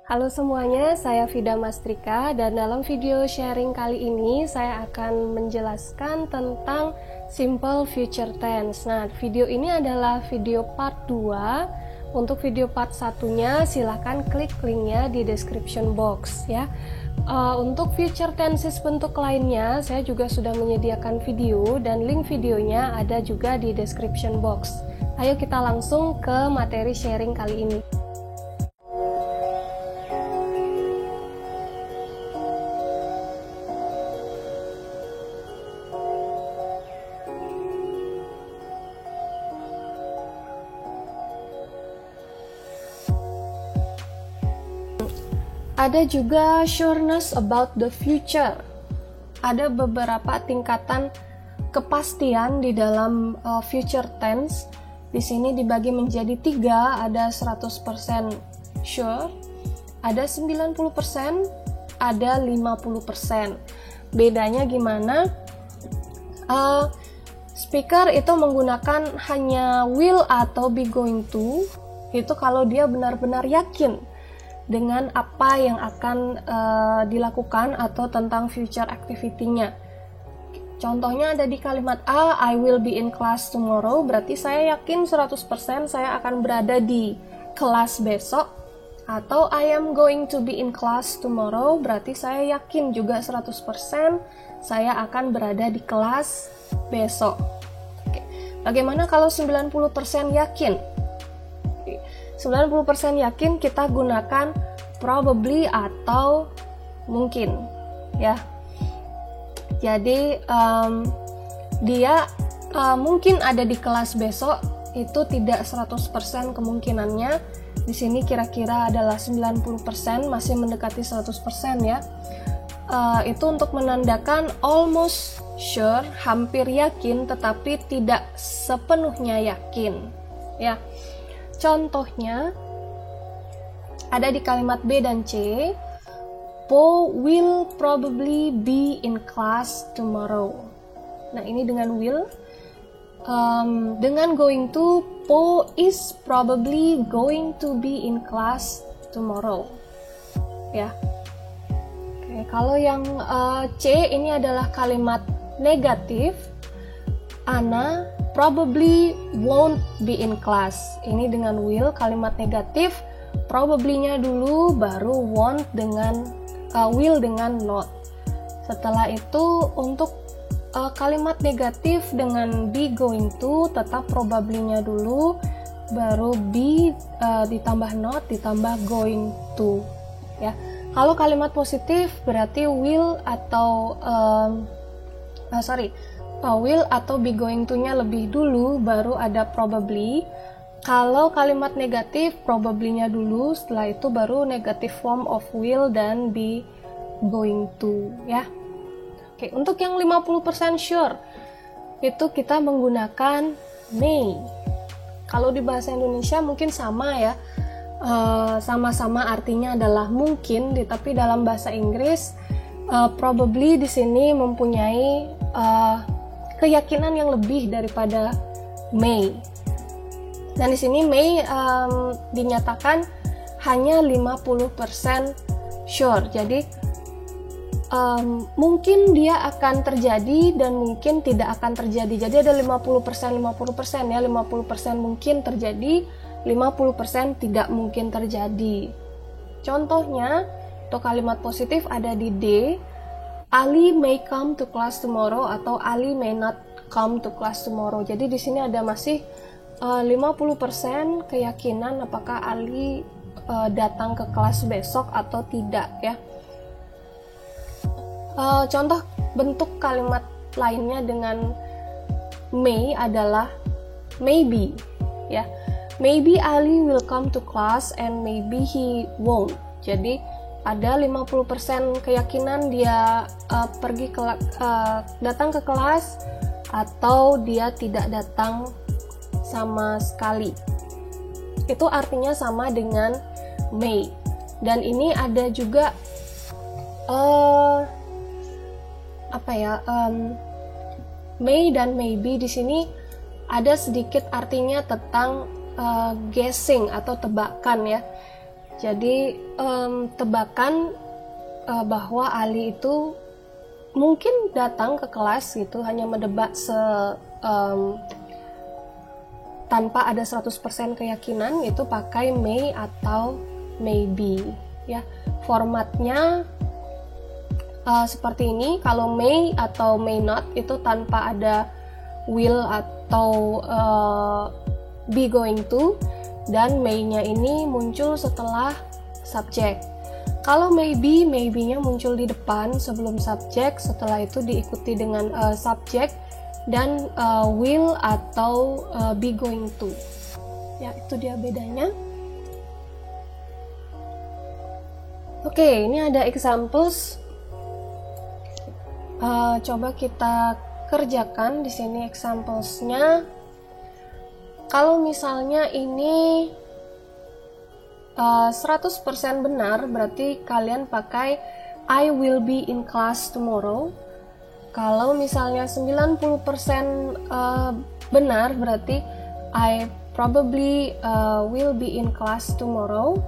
Halo semuanya, saya Vida Mastrika dan dalam video sharing kali ini saya akan menjelaskan tentang simple future tense. Nah, video ini adalah video part 2. Untuk video part satunya silahkan klik linknya di description box ya. Untuk future tenses bentuk lainnya saya juga sudah menyediakan video dan link videonya ada juga di description box. Ayo kita langsung ke materi sharing kali ini. Ada juga sureness about the future. Ada beberapa tingkatan kepastian di dalam future tense. Di sini dibagi menjadi 3, ada 100% sure, ada 90%, ada 50%. Bedanya gimana? Speaker itu menggunakan hanya will atau be going to, itu kalau dia benar-benar yakin dengan apa yang akan dilakukan atau tentang future activity-nya. Contohnya ada di kalimat A, I will be in class tomorrow, berarti saya yakin 100% saya akan berada di kelas besok. Atau I am going to be in class tomorrow, berarti saya yakin juga 100% saya akan berada di kelas besok. Oke. Bagaimana kalau 90% yakin? 90% yakin kita gunakan probably atau mungkin ya. Jadi dia mungkin ada di kelas besok, itu tidak 100% kemungkinannya. Di sini kira-kira adalah 90%, masih mendekati 100% ya. Itu untuk menandakan almost sure, hampir yakin tetapi tidak sepenuhnya yakin ya. Contohnya ada di kalimat B dan C. Po will probably be in class tomorrow. Nah, ini dengan will. Dengan going to, Po is probably going to be in class tomorrow. Ya. Oke, kalau yang C ini adalah kalimat negatif. Anna probably won't be in class. Ini dengan will, kalimat negatif, probably-nya dulu, baru won't dengan will dengan not. Setelah itu untuk kalimat negatif dengan be going to, tetap probably-nya dulu, baru be ditambah not, ditambah going to. Ya. Kalau kalimat positif berarti will atau will atau be going to-nya lebih dulu, baru ada probably. Kalau kalimat negatif, probably-nya dulu, setelah itu baru negative form of will dan be going to ya. Oke, untuk yang 50% sure, itu kita menggunakan may. Kalau di bahasa Indonesia mungkin sama ya, sama-sama artinya adalah mungkin, tapi dalam bahasa Inggris probably di sini mempunyai keyakinan yang lebih daripada may. Dan di sini may dinyatakan hanya 50% sure. Jadi mungkin dia akan terjadi dan mungkin tidak akan terjadi. Jadi ada 50% ya, 50% mungkin terjadi, 50% tidak mungkin terjadi. Contohnya, untuk kalimat positif ada di D. Ali may come to class tomorrow atau Ali may not come to class tomorrow. Jadi di sini ada masih 50% keyakinan apakah Ali datang ke kelas besok atau tidak ya. Contoh bentuk kalimat lainnya dengan may adalah maybe ya. Maybe Ali will come to class and maybe he won't. Jadi ada 50% keyakinan dia datang ke kelas atau dia tidak datang sama sekali. Itu artinya sama dengan may. Dan ini ada juga may dan maybe di sini ada sedikit artinya tentang guessing atau tebakan ya. Jadi tebakan bahwa Ali itu mungkin datang ke kelas gitu, hanya menebak tanpa ada 100% keyakinan, itu pakai may atau maybe ya. Formatnya seperti ini. Kalau may atau may not itu tanpa ada will atau be going to, dan may-nya ini muncul setelah subjek. Kalau maybe, maybe-nya muncul di depan sebelum subjek, setelah itu diikuti dengan subjek dan will atau be going to. Ya, itu dia bedanya. Oke, ini ada examples. Coba kita kerjakan di sini examplesnya. Kalau misalnya ini 100% benar, berarti kalian pakai I will be in class tomorrow. Kalau misalnya 90% benar, berarti I probably will be in class tomorrow.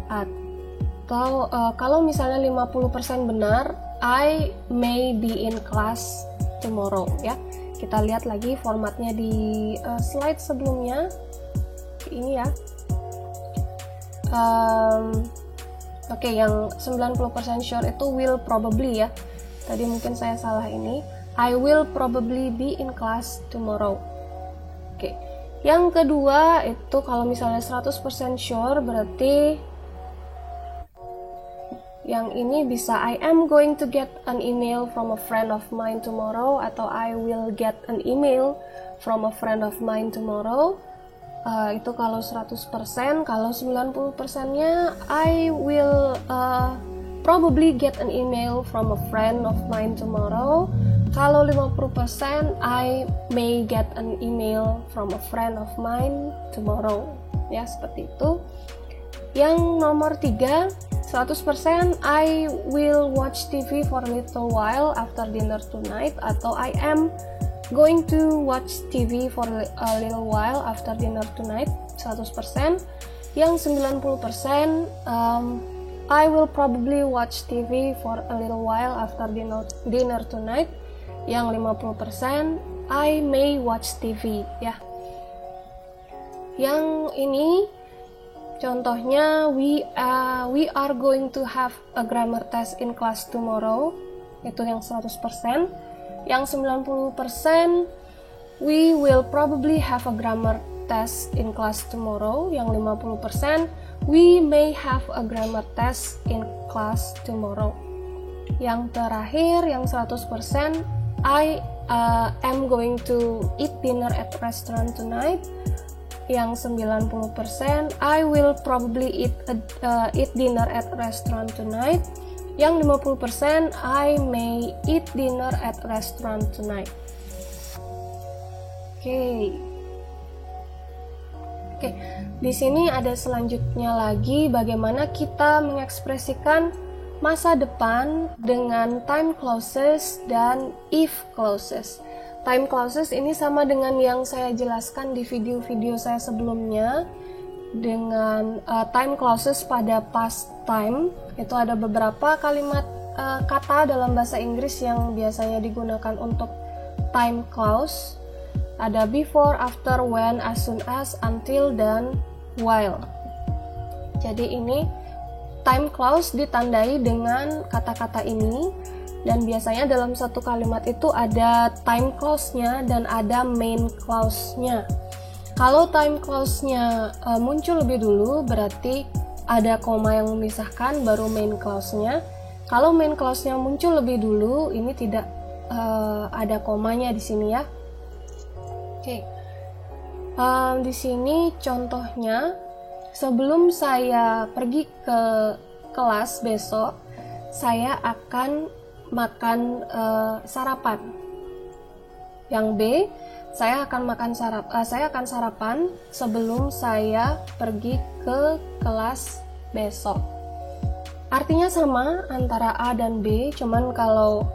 Atau kalau misalnya 50% benar, I may be in class tomorrow ya. Kita lihat lagi formatnya di slide sebelumnya. Ini ya. Oke, yang 90% sure itu will probably ya. Tadi mungkin saya salah ini. I will probably be in class tomorrow. Oke. Yang kedua itu kalau misalnya 100% sure, berarti yang ini bisa I am going to get an email from a friend of mine tomorrow, atau I will get an email from a friend of mine tomorrow. Itu kalau 100%. Kalau 90%-nya I will probably get an email from a friend of mine tomorrow. Kalau 50%, I may get an email from a friend of mine tomorrow. Ya, seperti itu. Yang nomor 3, 100% I will watch TV for a little while after dinner tonight, atau I am going to watch TV for a little while after dinner tonight. 100%. Yang 90% I will probably watch TV for a little while after dinner tonight. Yang 50% I may watch TV ya. Yang ini contohnya, we are going to have a grammar test in class tomorrow. Itu yang 100%. Yang 90%, we will probably have a grammar test in class tomorrow. Yang 50%, we may have a grammar test in class tomorrow. Yang terakhir, yang 100%, I am going to eat dinner at restaurant tonight. Yang 90%, I will probably eat dinner at restaurant tonight. Yang 50%, I may eat dinner at restaurant tonight. Oke, di sini ada selanjutnya lagi bagaimana kita mengekspresikan masa depan dengan time clauses dan if clauses. Time clauses ini sama dengan yang saya jelaskan di video-video saya sebelumnya. Dengan time clauses pada past time, itu ada beberapa kalimat kata dalam bahasa Inggris yang biasanya digunakan untuk time clause. Ada before, after, when, as soon as, until, dan while. Jadi ini time clause ditandai dengan kata-kata ini. Dan biasanya dalam satu kalimat itu ada time clause-nya dan ada main clause-nya. Kalau time clause-nya muncul lebih dulu, berarti ada koma yang memisahkan, baru main clause-nya. Kalau main clause-nya muncul lebih dulu, ini tidak ada komanya di sini ya. Oke. Di sini contohnya, sebelum saya pergi ke kelas besok, saya akan makan sarapan. Yang B, saya akan sarapan sebelum saya pergi ke kelas besok. Artinya sama antara A dan B, cuman kalau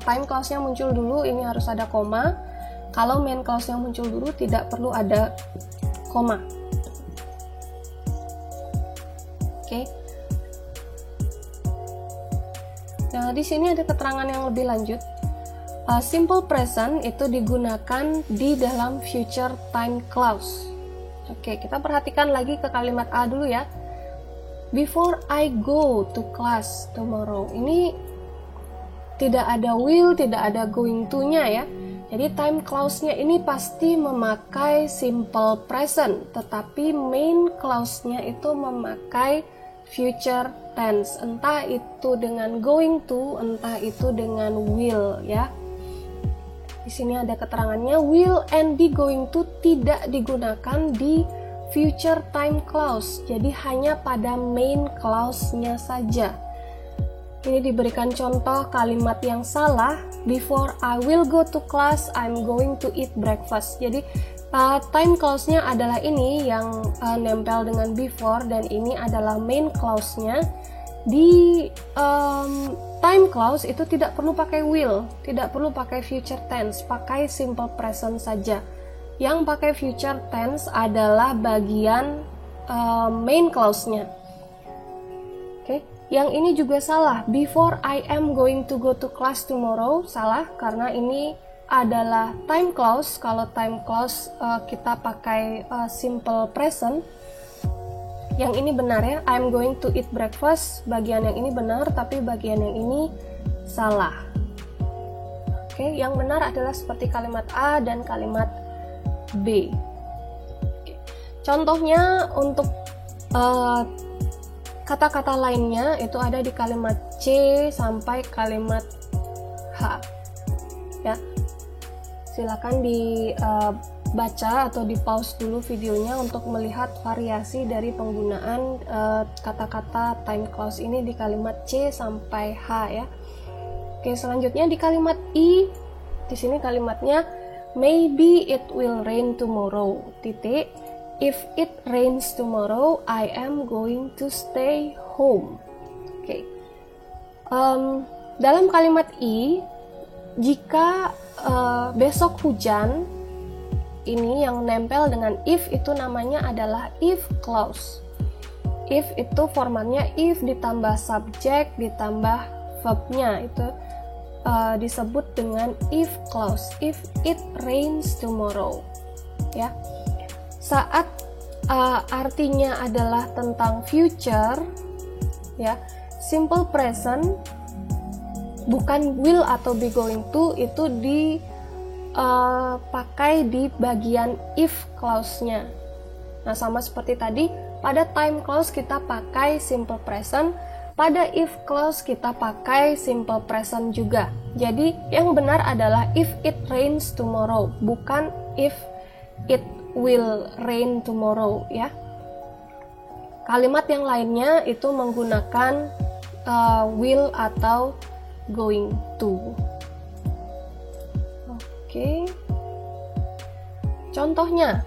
time clause-nya muncul dulu ini harus ada koma. Kalau main clause-nya muncul dulu tidak perlu ada koma. Oke. Nah, di sini ada keterangan yang lebih lanjut. Simple present itu digunakan di dalam future time clause. Oke, kita perhatikan lagi ke kalimat A dulu ya. Before I go to class tomorrow. Ini tidak ada will, tidak ada going to-nya ya. Jadi time clause-nya ini pasti memakai simple present, tetapi main clause-nya itu memakai future tense. Entah itu dengan going to, entah itu dengan will ya. Di sini ada keterangannya, will and be going to tidak digunakan di future time clause. Jadi hanya pada main clause-nya saja. Ini diberikan contoh kalimat yang salah. Before I will go to class, I'm going to eat breakfast. Jadi time clause-nya adalah ini yang nempel dengan before, dan ini adalah main clause-nya. Di time clause itu tidak perlu pakai will, tidak perlu pakai future tense, pakai simple present saja. Yang pakai future tense adalah bagian main clause-nya. Oke, yang ini juga salah. Before I am going to go to class tomorrow, salah karena ini adalah time clause. Kalau time clause kita pakai simple present. Yang ini benar ya, I'm going to eat breakfast. Bagian yang ini benar, tapi bagian yang ini salah. Oke, yang benar adalah seperti kalimat A dan kalimat B. Contohnya untuk kata-kata lainnya itu ada di kalimat C sampai kalimat H. Ya, silakan dibaca atau di pause dulu videonya untuk melihat variasi dari penggunaan kata-kata time clause ini di kalimat C sampai H ya. Oke, selanjutnya di kalimat I, di sini kalimatnya maybe it will rain tomorrow. Titik. If it rains tomorrow, I am going to stay home. Oke. Dalam kalimat I, jika besok hujan, ini yang nempel dengan if itu namanya adalah if clause. If itu formatnya if ditambah subject ditambah verbnya, itu disebut dengan if clause. If it rains tomorrow, ya. Saat artinya adalah tentang future, ya, simple present bukan will atau be going to, itu dipakai di bagian if clause-nya. Nah, sama seperti tadi, pada time clause kita pakai simple present, pada if clause kita pakai simple present juga. Jadi yang benar adalah if it rains tomorrow, bukan if it will rain tomorrow ya. Kalimat yang lainnya itu menggunakan will atau going to. Oke. Contohnya,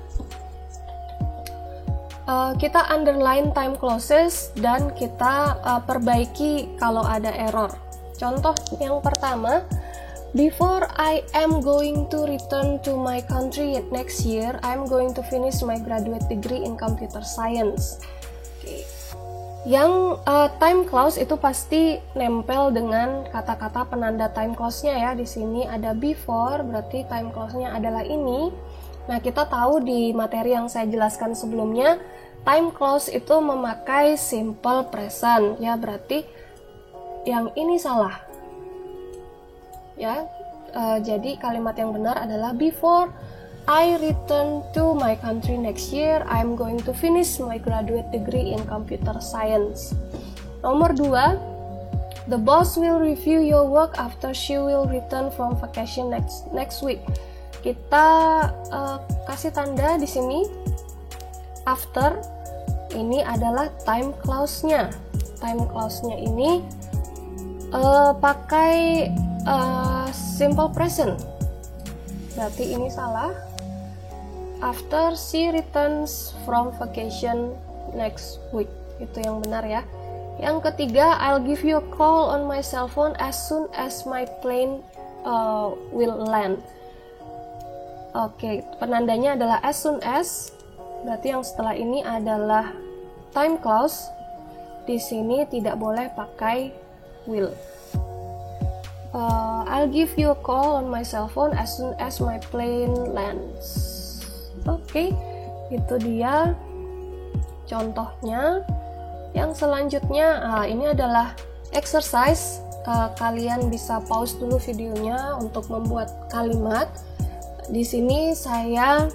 kita underline time clauses dan kita perbaiki kalau ada error. Contoh yang pertama, before I am going to return to my country next year, I am going to finish my graduate degree in computer science. Okay. Yang time clause itu pasti nempel dengan kata-kata penanda time clause-nya ya. Di sini ada before, berarti time clause-nya adalah ini. Nah, kita tahu di materi yang saya jelaskan sebelumnya, time clause itu memakai simple present ya, berarti yang ini salah. Ya, jadi kalimat yang benar adalah before I return to my country next year, I'm going to finish my graduate degree in computer science. Nomor 2, the boss will review your work after she will return from vacation next week. Kita kasih tanda di sini after, ini adalah time clause-nya. Time clause-nya ini pakai simple present, berarti ini salah. After she returns from vacation next week, itu yang benar ya. Yang ketiga, I'll give you a call on my cell phone as soon as my plane will land. Oke, penandanya adalah as soon as, berarti yang setelah ini adalah time clause. di sini tidak boleh pakai will. I'll give you a call on my cell phone as soon as my plane lands. Oke, itu dia contohnya. Yang selanjutnya, ini adalah exercise. Kalian bisa pause dulu videonya untuk membuat kalimat. Di sini saya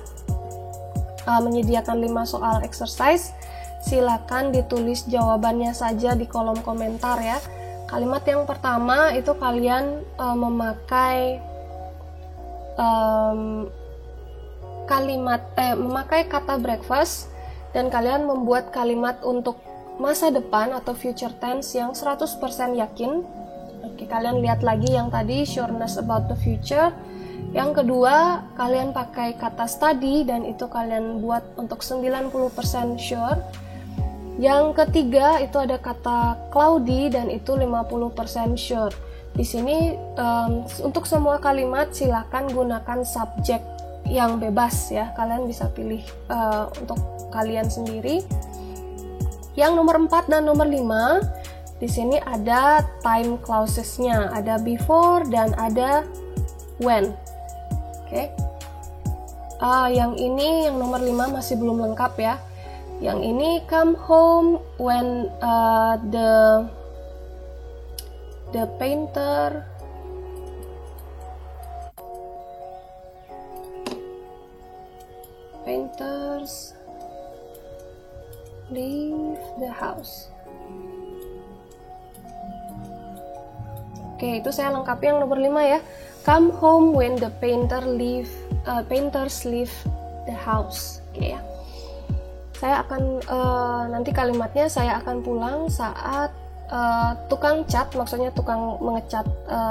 menyediakan 5 soal exercise. Silakan ditulis jawabannya saja di kolom komentar ya. Kalimat yang pertama itu kalian memakai memakai kata breakfast, dan kalian membuat kalimat untuk masa depan atau future tense yang 100% yakin. Oke, kalian lihat lagi yang tadi, sureness about the future. Yang kedua, kalian pakai kata study, dan itu kalian buat untuk 90% sure. Yang ketiga, itu ada kata cloudy, dan itu 50% sure. Di sini, untuk semua kalimat, silakan gunakan subjek yang bebas ya. Kalian bisa pilih untuk kalian sendiri. Yang nomor 4 dan nomor 5, di sini ada time clauses-nya, ada before dan ada when. Oke. Yang ini yang nomor 5 masih belum lengkap ya. Yang ini come home when the painters leave the house. Oke, itu saya lengkapi yang nomor 5 ya. Come home when the painters leave the house. Oke ya. Saya akan nanti kalimatnya saya akan pulang saat tukang cat, maksudnya tukang mengecat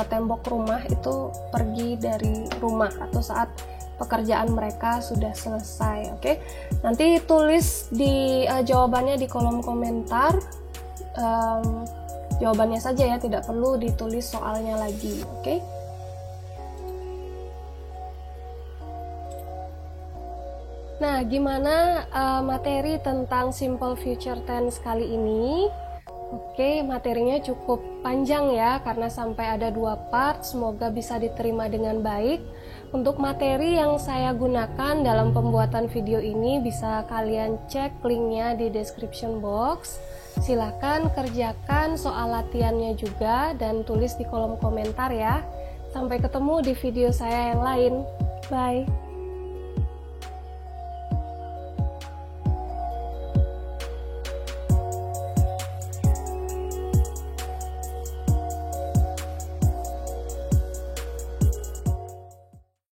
tembok rumah itu pergi dari rumah, atau saat pekerjaan mereka sudah selesai. Oke, nanti tulis di jawabannya di kolom komentar, jawabannya saja ya, tidak perlu ditulis soalnya lagi. Oke. Nah, gimana materi tentang simple future tense kali ini? Oke, materinya cukup panjang ya, karena sampai ada 2 part. Semoga bisa diterima dengan baik. Untuk materi yang saya gunakan dalam pembuatan video ini bisa kalian cek linknya di description box. Silahkan kerjakan soal latihannya juga dan tulis di kolom komentar ya. Sampai ketemu di video saya yang lain. Bye!